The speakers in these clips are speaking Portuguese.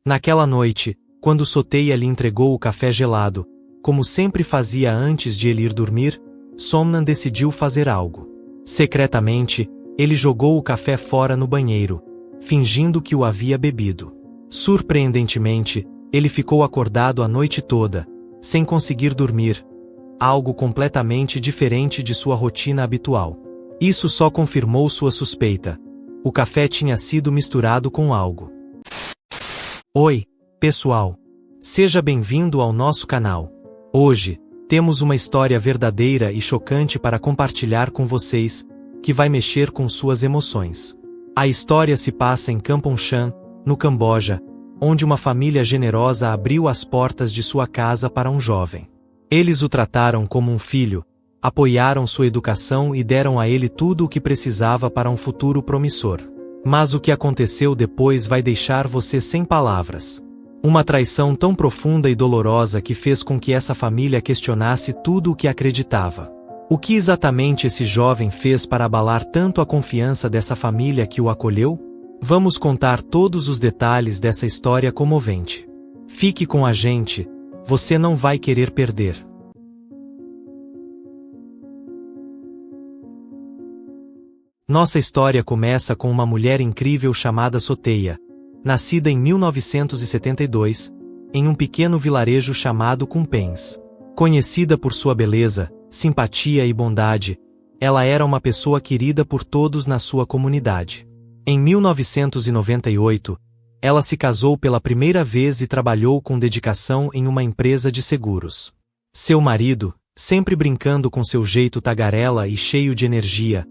Naquela noite, quando Soteia lhe entregou o café gelado, como sempre fazia antes de ele ir dormir, Somnan decidiu fazer algo. Secretamente, ele jogou o café fora no banheiro, fingindo que o havia bebido. Surpreendentemente, ele ficou acordado a noite toda, sem conseguir dormir, algo completamente diferente de sua rotina habitual. Isso só confirmou sua suspeita. O café tinha sido misturado com algo. Oi, pessoal! Seja bem-vindo ao nosso canal. Hoje, temos uma história verdadeira e chocante para compartilhar com vocês, que vai mexer com suas emoções. A história se passa em Kampong Chan, no Camboja, onde uma família generosa abriu as portas de sua casa para um jovem. Eles o trataram como um filho, apoiaram sua educação e deram a ele tudo o que precisava para um futuro promissor. Mas o que aconteceu depois vai deixar você sem palavras. Uma traição tão profunda e dolorosa que fez com que essa família questionasse tudo o que acreditava. O que exatamente esse jovem fez para abalar tanto a confiança dessa família que o acolheu? Vamos contar todos os detalhes dessa história comovente. Fique com a gente, você não vai querer perder. Nossa história começa com uma mulher incrível chamada Soteia, nascida em 1972, em um pequeno vilarejo chamado Kumpens. Conhecida por sua beleza, simpatia e bondade, ela era uma pessoa querida por todos na sua comunidade. Em 1998, ela se casou pela primeira vez e trabalhou com dedicação em uma empresa de seguros. Seu marido, sempre brincando com seu jeito tagarela e cheio de energia,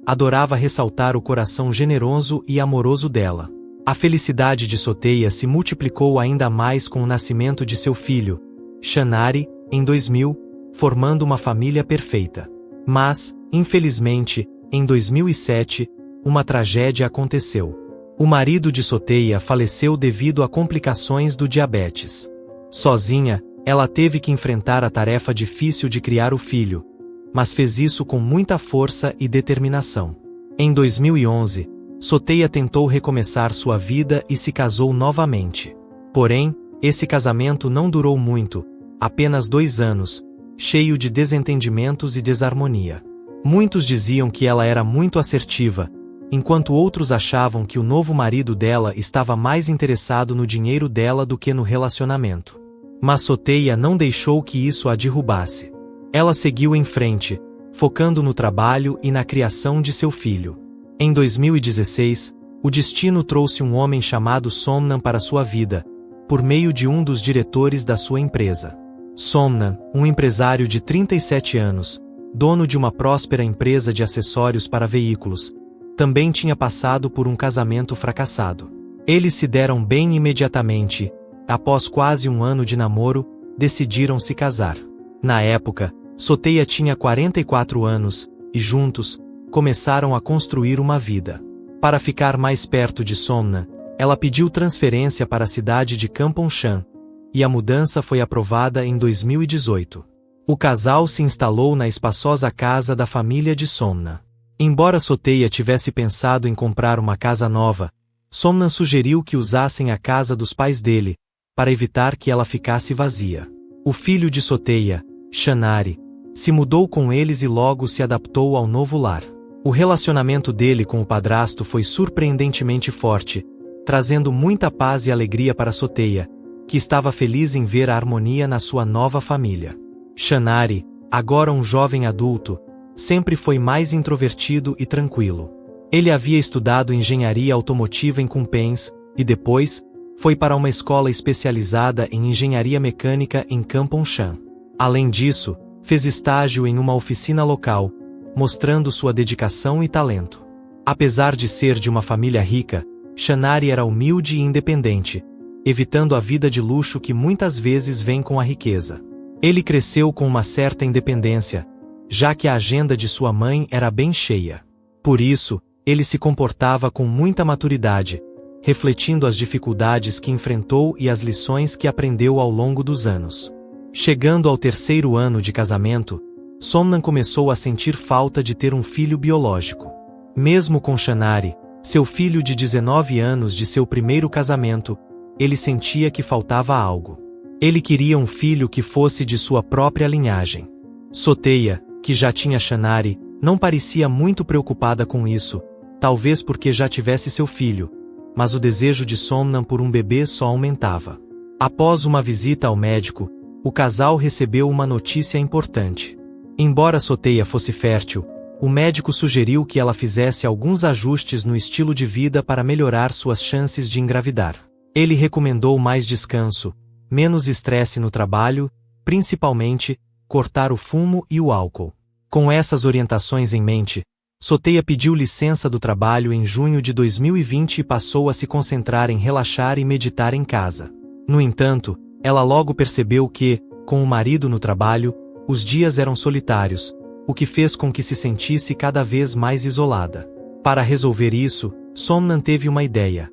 adorava ressaltar o coração generoso e amoroso dela. A felicidade de Soteia se multiplicou ainda mais com o nascimento de seu filho, Shanari, em 2000, formando uma família perfeita. Mas, infelizmente, em 2007, uma tragédia aconteceu. O marido de Soteia faleceu devido a complicações do diabetes. Sozinha, ela teve que enfrentar a tarefa difícil de criar o filho, mas fez isso com muita força e determinação. Em 2011, Soteia tentou recomeçar sua vida e se casou novamente. Porém, esse casamento não durou muito, apenas 2 anos, cheio de desentendimentos e desarmonia. Muitos diziam que ela era muito assertiva, enquanto outros achavam que o novo marido dela estava mais interessado no dinheiro dela do que no relacionamento. Mas Soteia não deixou que isso a derrubasse. Ela seguiu em frente, focando no trabalho e na criação de seu filho. Em 2016, o destino trouxe um homem chamado Somnan para sua vida, por meio de um dos diretores da sua empresa. Somnan, um empresário de 37 anos, dono de uma próspera empresa de acessórios para veículos, também tinha passado por um casamento fracassado. Eles se deram bem imediatamente. Após quase um ano de namoro, decidiram se casar. Na época, Soteia tinha 44 anos, e juntos, começaram a construir uma vida. Para ficar mais perto de Somnan, ela pediu transferência para a cidade de Kampong Chan, e a mudança foi aprovada em 2018. O casal se instalou na espaçosa casa da família de Somnan. Embora Soteia tivesse pensado em comprar uma casa nova, Somnan sugeriu que usassem a casa dos pais dele, para evitar que ela ficasse vazia. O filho de Soteia, Shanari, se mudou com eles e logo se adaptou ao novo lar. O relacionamento dele com o padrasto foi surpreendentemente forte, trazendo muita paz e alegria para Soteia, que estava feliz em ver a harmonia na sua nova família. Shanari, agora um jovem adulto, sempre foi mais introvertido e tranquilo. Ele havia estudado engenharia automotiva em Kumpens, e depois, foi para uma escola especializada em engenharia mecânica em Kampong Chan. Além disso, fez estágio em uma oficina local, mostrando sua dedicação e talento. Apesar de ser de uma família rica, Shanari era humilde e independente, evitando a vida de luxo que muitas vezes vem com a riqueza. Ele cresceu com uma certa independência, já que a agenda de sua mãe era bem cheia. Por isso, ele se comportava com muita maturidade, refletindo as dificuldades que enfrentou e as lições que aprendeu ao longo dos anos. Chegando ao 3º ano de casamento, Somnan começou a sentir falta de ter um filho biológico. Mesmo com Shanari, seu filho de 19 anos de seu primeiro casamento, ele sentia que faltava algo. Ele queria um filho que fosse de sua própria linhagem. Soteia, que já tinha Shanari, não parecia muito preocupada com isso, talvez porque já tivesse seu filho, mas o desejo de Somnan por um bebê só aumentava. Após uma visita ao médico, o casal recebeu uma notícia importante. Embora Soteia fosse fértil, o médico sugeriu que ela fizesse alguns ajustes no estilo de vida para melhorar suas chances de engravidar. Ele recomendou mais descanso, menos estresse no trabalho, principalmente, cortar o fumo e o álcool. Com essas orientações em mente, Soteia pediu licença do trabalho em junho de 2020 e passou a se concentrar em relaxar e meditar em casa. No entanto, ela logo percebeu que, com o marido no trabalho, os dias eram solitários, o que fez com que se sentisse cada vez mais isolada. Para resolver isso, Somnan teve uma ideia: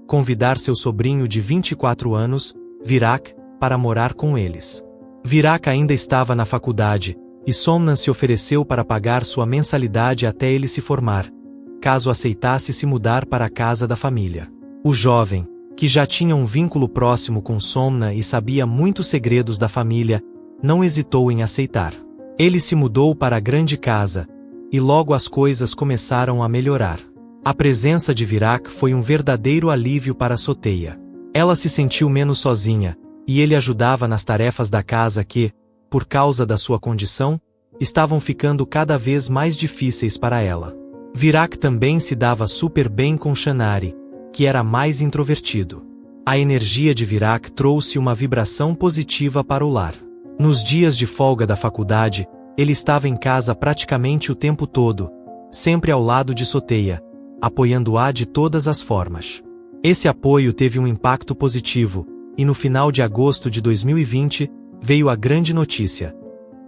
convidar seu sobrinho de 24 anos, Virak, para morar com eles. Virak ainda estava na faculdade, e Somnan se ofereceu para pagar sua mensalidade até ele se formar, caso aceitasse se mudar para a casa da família. O jovem, que já tinha um vínculo próximo com Somnan e sabia muitos segredos da família, não hesitou em aceitar. Ele se mudou para a grande casa, e logo as coisas começaram a melhorar. A presença de Virak foi um verdadeiro alívio para Soteia. Ela se sentiu menos sozinha, e ele ajudava nas tarefas da casa que, por causa da sua condição, estavam ficando cada vez mais difíceis para ela. Virak também se dava super bem com Shanari, que era mais introvertido. A energia de Virak trouxe uma vibração positiva para o lar. Nos dias de folga da faculdade, ele estava em casa praticamente o tempo todo, sempre ao lado de Soteia, apoiando-a de todas as formas. Esse apoio teve um impacto positivo, e no final de agosto de 2020, veio a grande notícia.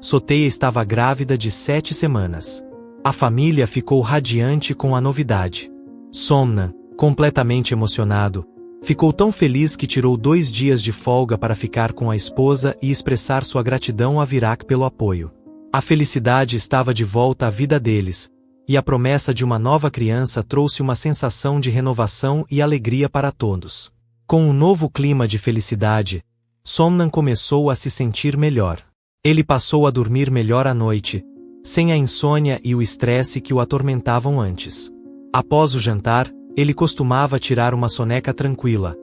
Soteia estava grávida de 7 semanas. A família ficou radiante com a novidade. Somnan, completamente emocionado, ficou tão feliz que tirou 2 dias de folga para ficar com a esposa e expressar sua gratidão a Virak pelo apoio. A felicidade estava de volta à vida deles, e a promessa de uma nova criança trouxe uma sensação de renovação e alegria para todos. Com um novo clima de felicidade, Somnan começou a se sentir melhor. Ele passou a dormir melhor à noite, sem a insônia e o estresse que o atormentavam antes. Após o jantar, ele costumava tirar uma soneca tranquila,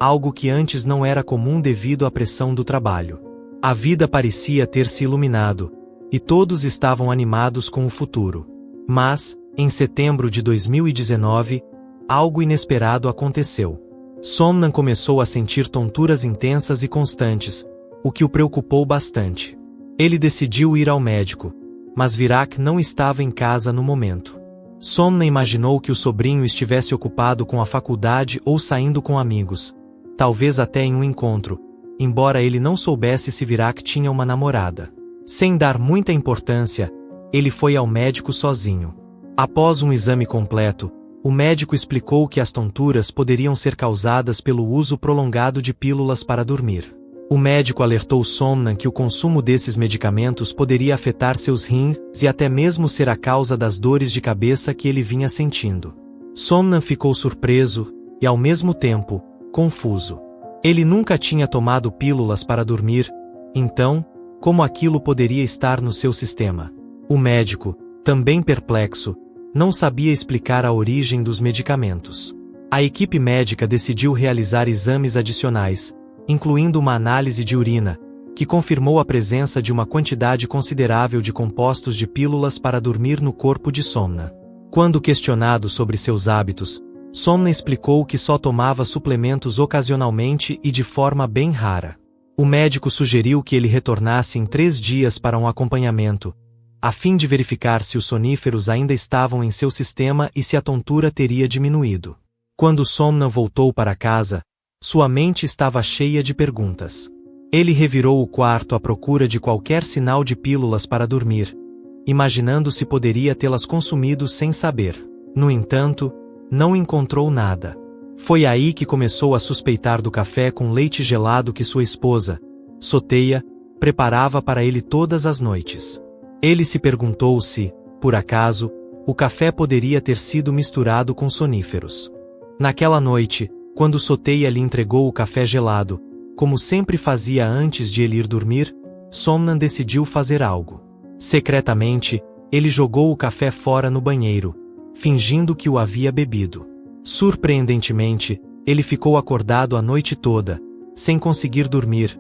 algo que antes não era comum devido à pressão do trabalho. A vida parecia ter se iluminado, e todos estavam animados com o futuro. Mas, em setembro de 2019, algo inesperado aconteceu. Somnan começou a sentir tonturas intensas e constantes, o que o preocupou bastante. Ele decidiu ir ao médico, mas Virak não estava em casa no momento. Somnan imaginou que o sobrinho estivesse ocupado com a faculdade ou saindo com amigos, talvez até em um encontro, embora ele não soubesse se Virak tinha uma namorada. Sem dar muita importância, ele foi ao médico sozinho. Após um exame completo, o médico explicou que as tonturas poderiam ser causadas pelo uso prolongado de pílulas para dormir. O médico alertou Somnan que o consumo desses medicamentos poderia afetar seus rins e até mesmo ser a causa das dores de cabeça que ele vinha sentindo. Somnan ficou surpreso e, ao mesmo tempo, confuso. Ele nunca tinha tomado pílulas para dormir, então, como aquilo poderia estar no seu sistema? O médico, também perplexo, não sabia explicar a origem dos medicamentos. A equipe médica decidiu realizar exames adicionais, incluindo uma análise de urina, que confirmou a presença de uma quantidade considerável de compostos de pílulas para dormir no corpo de Somnan. Quando questionado sobre seus hábitos, Somnan explicou que só tomava suplementos ocasionalmente e de forma bem rara. O médico sugeriu que ele retornasse em 3 dias para um acompanhamento, a fim de verificar se os soníferos ainda estavam em seu sistema e se a tontura teria diminuído. Quando Somnan voltou para casa, sua mente estava cheia de perguntas. Ele revirou o quarto à procura de qualquer sinal de pílulas para dormir, imaginando se poderia tê-las consumido sem saber. No entanto, não encontrou nada. Foi aí que começou a suspeitar do café com leite gelado que sua esposa, Soteia, preparava para ele todas as noites. Ele se perguntou se, por acaso, o café poderia ter sido misturado com soníferos. Naquela noite, Quando Soteia lhe entregou o café gelado, como sempre fazia antes de ele ir dormir, Somnan decidiu fazer algo. Secretamente, ele jogou o café fora no banheiro, fingindo que o havia bebido. Surpreendentemente, ele ficou acordado a noite toda, sem conseguir dormir,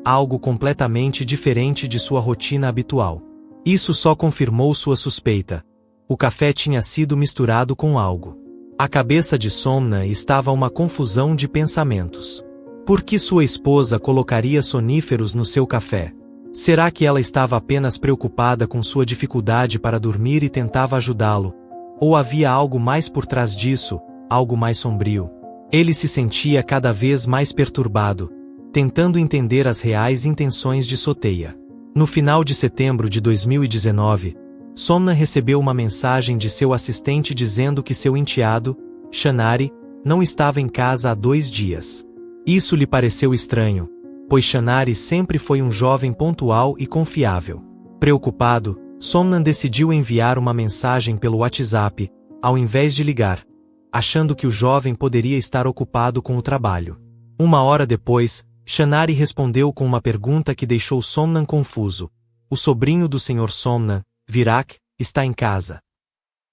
algo completamente diferente de sua rotina habitual. Isso só confirmou sua suspeita. O café tinha sido misturado com algo. A cabeça de Somnan estava uma confusão de pensamentos. Por que sua esposa colocaria soníferos no seu café? Será que ela estava apenas preocupada com sua dificuldade para dormir e tentava ajudá-lo? Ou havia algo mais por trás disso, algo mais sombrio? Ele se sentia cada vez mais perturbado, tentando entender as reais intenções de Soteia. No final de setembro de 2019, Somnan recebeu uma mensagem de seu assistente dizendo que seu enteado, Shanari, não estava em casa há 2 dias. Isso lhe pareceu estranho, pois Shanari sempre foi um jovem pontual e confiável. Preocupado, Somnan decidiu enviar uma mensagem pelo WhatsApp, ao invés de ligar, achando que o jovem poderia estar ocupado com o trabalho. 1 hora depois, Shanari respondeu com uma pergunta que deixou Somnan confuso. O sobrinho do Sr. Somnan, Virak, está em casa.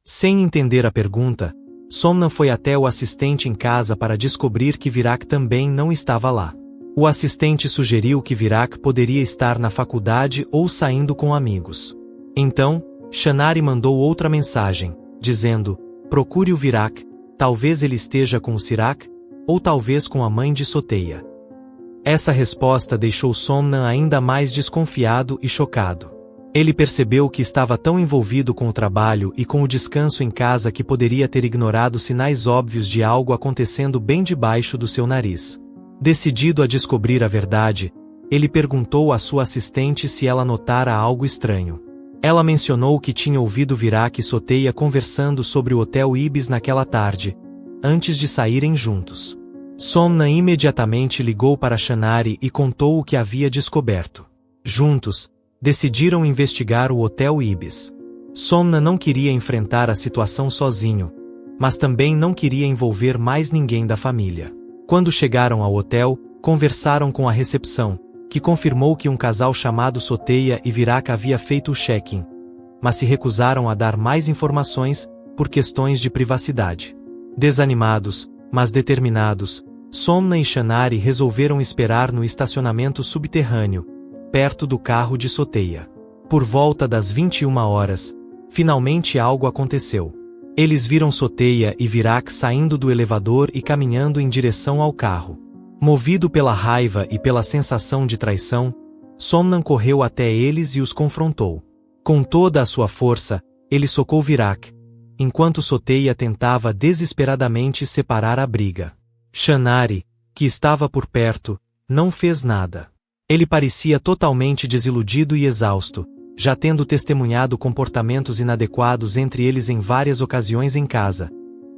Sem entender a pergunta, Somnan foi até o assistente em casa para descobrir que Virak também não estava lá. O assistente sugeriu que Virak poderia estar na faculdade ou saindo com amigos. Então, Shanari mandou outra mensagem, dizendo: procure o Virak, talvez ele esteja com o Sirak, ou talvez com a mãe de Soteia. Essa resposta deixou Somnan ainda mais desconfiado e chocado. Ele percebeu que estava tão envolvido com o trabalho e com o descanso em casa que poderia ter ignorado sinais óbvios de algo acontecendo bem debaixo do seu nariz. Decidido a descobrir a verdade, ele perguntou à sua assistente se ela notara algo estranho. Ela mencionou que tinha ouvido Virak e Soteia conversando sobre o Hotel Ibis naquela tarde, antes de saírem juntos. Somnan imediatamente ligou para Shanari e contou o que havia descoberto. Juntos, decidiram investigar o Hotel Ibis. Somnan não queria enfrentar a situação sozinho, mas também não queria envolver mais ninguém da família. Quando chegaram ao hotel, conversaram com a recepção, que confirmou que um casal chamado Soteia e Virak havia feito o check-in, mas se recusaram a dar mais informações por questões de privacidade. Desanimados, mas determinados, Somnan e Shanari resolveram esperar no estacionamento subterrâneo, perto do carro de Soteia. Por volta das 21 horas, finalmente algo aconteceu. Eles viram Soteia e Virak saindo do elevador e caminhando em direção ao carro. Movido pela raiva e pela sensação de traição, Somnan correu até eles e os confrontou. Com toda a sua força, ele socou Virak, enquanto Soteia tentava desesperadamente separar a briga. Shanari, que estava por perto, não fez nada. Ele parecia totalmente desiludido e exausto, já tendo testemunhado comportamentos inadequados entre eles em várias ocasiões em casa,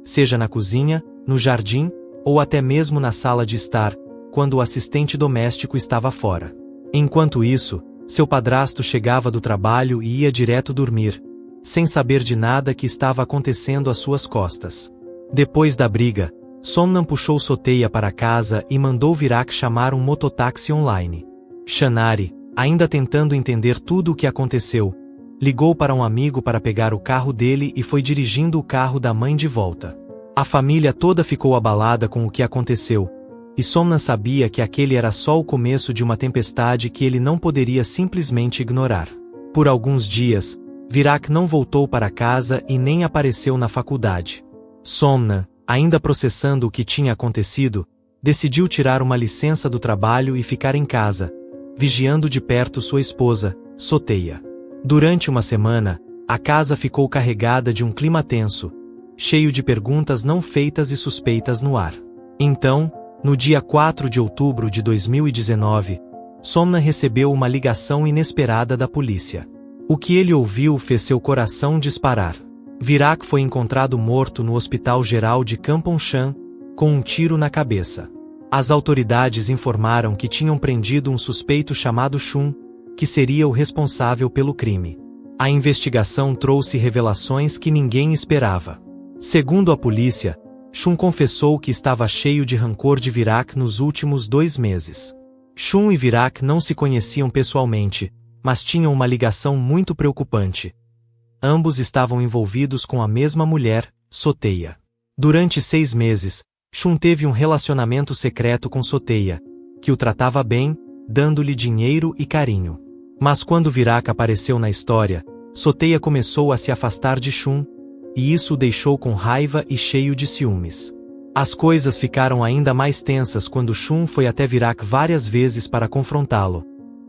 seja na cozinha, no jardim, ou até mesmo na sala de estar, quando o assistente doméstico estava fora. Enquanto isso, seu padrasto chegava do trabalho e ia direto dormir, sem saber de nada que estava acontecendo às suas costas. Depois da briga, Somnan puxou Soteia para casa e mandou Virak chamar um mototáxi online. Shanari, ainda tentando entender tudo o que aconteceu, ligou para um amigo para pegar o carro dele e foi dirigindo o carro da mãe de volta. A família toda ficou abalada com o que aconteceu, e Somnan sabia que aquele era só o começo de uma tempestade que ele não poderia simplesmente ignorar. Por alguns dias, Virak não voltou para casa e nem apareceu na faculdade. Somnan, ainda processando o que tinha acontecido, decidiu tirar uma licença do trabalho e ficar em casa, vigiando de perto sua esposa, Soteia. Durante uma semana, a casa ficou carregada de um clima tenso, cheio de perguntas não feitas e suspeitas no ar. Então, no dia 4 de outubro de 2019, Somnan recebeu uma ligação inesperada da polícia. O que ele ouviu fez seu coração disparar. Virak foi encontrado morto no Hospital Geral de Kampong Cham, com um tiro na cabeça. As autoridades informaram que tinham prendido um suspeito chamado Chun, que seria o responsável pelo crime. A investigação trouxe revelações que ninguém esperava. Segundo a polícia, Shun confessou que estava cheio de rancor de Virak nos últimos 2 meses. Shun e Virak não se conheciam pessoalmente, mas tinham uma ligação muito preocupante. Ambos estavam envolvidos com a mesma mulher, Soteia. Durante 6 meses, Shun teve um relacionamento secreto com Soteia, que o tratava bem, dando-lhe dinheiro e carinho. Mas quando Virak apareceu na história, Soteia começou a se afastar de Shun, e isso o deixou com raiva e cheio de ciúmes. As coisas ficaram ainda mais tensas quando Shun foi até Virak várias vezes para confrontá-lo,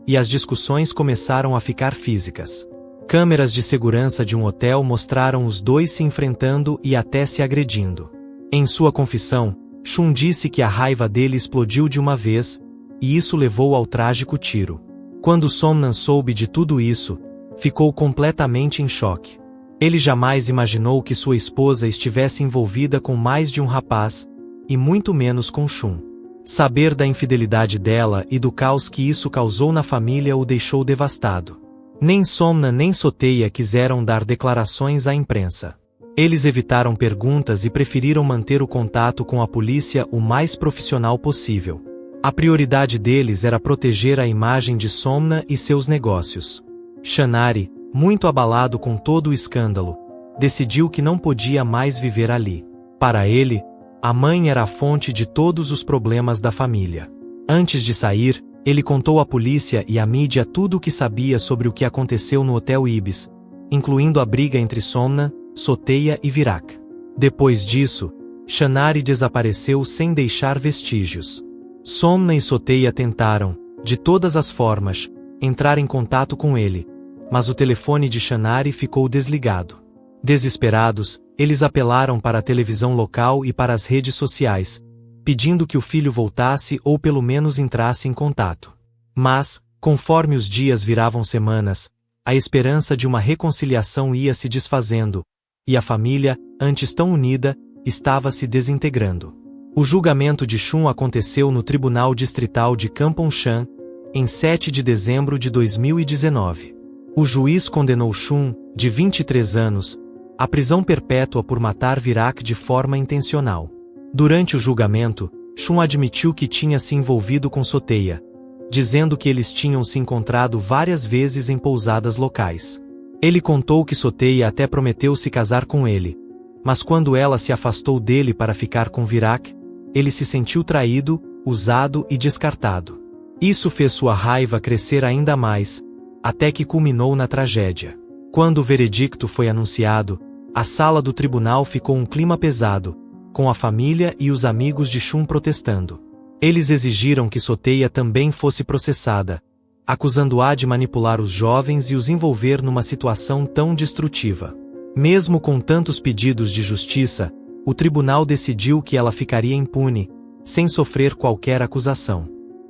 e as discussões começaram a ficar físicas. Câmeras de segurança de um hotel mostraram os dois se enfrentando e até se agredindo. Em sua confissão, Shun disse que a raiva dele explodiu de uma vez, e isso levou ao trágico tiro. Quando Somnan soube de tudo isso, ficou completamente em choque. Ele jamais imaginou que sua esposa estivesse envolvida com mais de um rapaz, e muito menos com Shun. Saber da infidelidade dela e do caos que isso causou na família o deixou devastado. Nem Somnan nem Soteia quiseram dar declarações à imprensa. Eles evitaram perguntas e preferiram manter o contato com a polícia o mais profissional possível. A prioridade deles era proteger a imagem de Somnan e seus negócios. Shanari, muito abalado com todo o escândalo, decidiu que não podia mais viver ali. Para ele, a mãe era a fonte de todos os problemas da família. Antes de sair, ele contou à polícia e à mídia tudo o que sabia sobre o que aconteceu no Hotel Ibis, incluindo a briga entre Somnan, Soteia e Virak. Depois disso, Shanari desapareceu sem deixar vestígios. Somnan e Soteia tentaram, de todas as formas, entrar em contato com ele, mas o telefone de Shanari ficou desligado. Desesperados, eles apelaram para a televisão local e para as redes sociais, pedindo que o filho voltasse ou pelo menos entrasse em contato. Mas, conforme os dias viravam semanas, a esperança de uma reconciliação ia se desfazendo, e a família, antes tão unida, estava se desintegrando. O julgamento de Shun aconteceu no Tribunal Distrital de Kampong Chan, em 7 de dezembro de 2019. O juiz condenou Shun, de 23 anos, à prisão perpétua por matar Virak de forma intencional. Durante o julgamento, Shun admitiu que tinha se envolvido com Soteia, dizendo que eles tinham se encontrado várias vezes em pousadas locais. Ele contou que Soteia até prometeu se casar com ele, mas quando ela se afastou dele para ficar com Virak, ele se sentiu traído, usado e descartado. Isso fez sua raiva crescer ainda mais, até que culminou na tragédia. Quando o veredicto foi anunciado, a sala do tribunal ficou um clima pesado, com a família e os amigos de Shun protestando. Eles exigiram que Soteia também fosse processada, acusando-a de manipular os jovens e os envolver numa situação tão destrutiva. Mesmo com tantos pedidos de justiça, o tribunal decidiu que ela ficaria impune, sem sofrer qualquer acusação.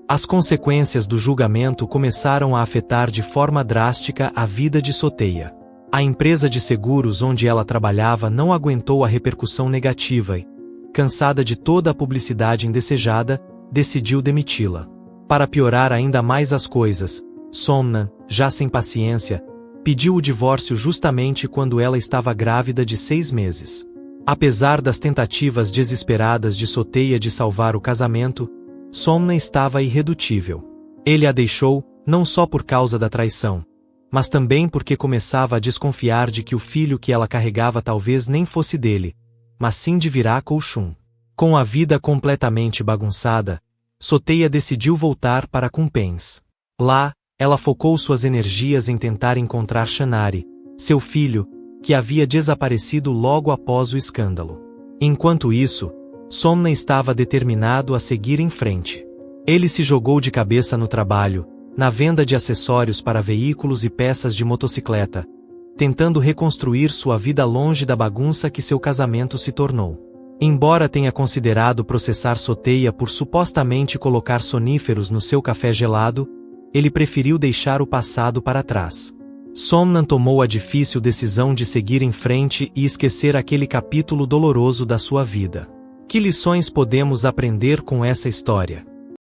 As consequências do julgamento começaram a afetar de forma drástica a vida de Soteia. A empresa de seguros onde ela trabalhava não aguentou a repercussão negativa e, cansada de toda a publicidade indesejada, decidiu demiti-la. Para piorar ainda mais as coisas, Somnan, já sem paciência, pediu o divórcio justamente quando ela estava grávida de 6 meses. Apesar das tentativas desesperadas de Soteia de salvar o casamento, Somnan estava irredutível. Ele a deixou, não só por causa da traição, mas também porque começava a desconfiar de que o filho que ela carregava talvez nem fosse dele, mas sim de Virak ou Shun. Com a vida completamente bagunçada, Soteia decidiu voltar para Kumpens. Lá, ela focou suas energias em tentar encontrar Shanari, seu filho, que havia desaparecido logo após o escândalo. Enquanto isso, Somnan estava determinado a seguir em frente. Ele se jogou de cabeça no trabalho, na venda de acessórios para veículos e peças de motocicleta, tentando reconstruir sua vida longe da bagunça que seu casamento se tornou. Embora tenha considerado processar Soteia por supostamente colocar soníferos no seu café gelado, ele preferiu deixar o passado para trás. Somnan tomou a difícil decisão de seguir em frente e esquecer aquele capítulo doloroso da sua vida. Que lições podemos aprender com essa história?